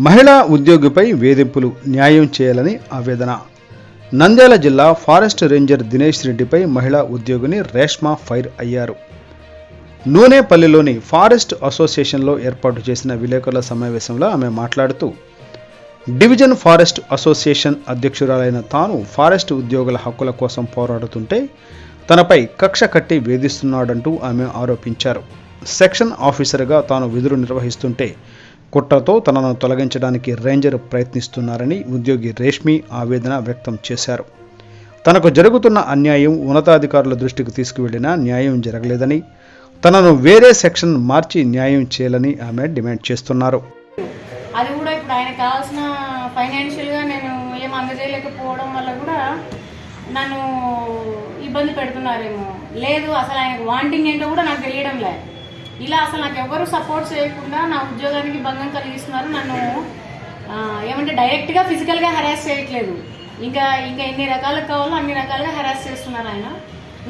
మహిళా ఉద్యోగిపై వేధింపులు న్యాయం చేయాలని ఆవేదన. నంద్యాల జిల్లా ఫారెస్ట్ రేంజర్ దినేష్ రెడ్డిపై మహిళా ఉద్యోగిని రేష్మా ఫైర్ అయ్యారు. నూనేపల్లిలోని ఫారెస్ట్ అసోసియేషన్లో ఏర్పాటు చేసిన విలేకరుల సమావేశంలో ఆమె మాట్లాడుతూ, డివిజన్ ఫారెస్ట్ అసోసియేషన్ అధ్యక్షురాలైన తాను ఫారెస్ట్ ఉద్యోగుల హక్కుల కోసం పోరాడుతుంటే తనపై కక్ష కట్టి వేధిస్తున్నాడంటూ ఆమె ఆరోపించారు. సెక్షన్ ఆఫీసర్గా తాను విధులు నిర్వహిస్తుంటే కుట్రతో తనను తొలగించడానికి రేంజర్ ప్రయత్నిస్తున్నారని ఉద్యోగి రేష్మి ఆవేదన వ్యక్తం చేశారు. తనకు జరుగుతున్న అన్యాయం ఉన్నతాధికారుల దృష్టికి తీసుకువెళ్లినా న్యాయం జరగలేదని, తనను వేరే సెక్షన్ మార్చి న్యాయం చేయాలని ఆమె డిమాండ్ చేస్తున్నారు. అది కూడా ఇప్పుడు ఆయన కావాల్సిన ఫైనాన్షియల్గా నేను ఏం అందజేయలేకపోవడం వల్ల కూడా నన్ను ఇబ్బంది పెడుతున్నారేమో, లేదు అసలు ఆయనకు వాంటింగ్ ఏంటో కూడా నాకు తెలియడం లేదు. ఇలా అసలు నాకు ఎవరు సపోర్ట్ చేయకుండా నా ఉద్యోగానికి భంగం కలిగిస్తున్నారు. నన్ను ఏమంటే డైరెక్ట్గా ఫిజికల్గా హెరాస్ చేయట్లేదు, ఇంకా ఎన్ని రకాలకు కావాలో అన్ని రకాలుగా హెరాస్ చేస్తున్నారు ఆయన.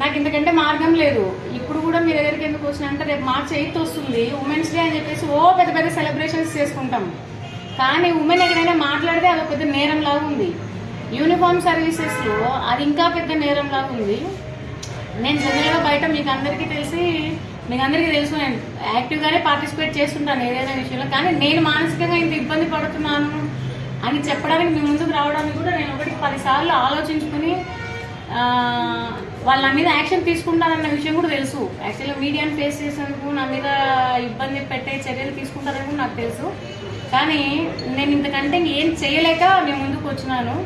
నాకు ఇంతకంటే మార్గం లేదు. ఇప్పుడు కూడా మీ దగ్గరికి ఎందుకు వచ్చినా అంటే, రేపు March 8th వస్తుంది, ఉమెన్స్ డే అని చెప్పేసి పెద్ద పెద్ద సెలబ్రేషన్స్ చేసుకుంటాం. కానీ ఉమెన్ ఎక్కడైనా మాట్లాడితే అది పెద్ద నేరంలాగా ఉంది. యూనిఫామ్ సర్వీసెస్లో అది ఇంకా పెద్ద నేరంలాగా ఉంది. నేను జనరల్గా బయట మీకు అందరికీ తెలుసు, నేను యాక్టివ్గానే పార్టిసిపేట్ చేస్తుంటాను ఏదైనా విషయంలో. కానీ నేను మానసికంగా ఇంత ఇబ్బంది పడుతున్నాను అని చెప్పడానికి మీ ముందుకు రావడానికి కూడా నేను 10 సార్లు ఆలోచించుకుని వాళ్ళ మీద యాక్షన్ తీసుకుంటారన్న విషయం కూడా తెలుసు. యాక్చువల్గా మీడియాని ఫేస్ చేసేందుకు నా మీద ఇబ్బంది పెట్టే చర్యలు తీసుకుంటారని కూడా నాకు తెలుసు. కానీ నేను ఇంతకంటే ఏం చేయలేక నేను ముందుకు వచ్చినాను.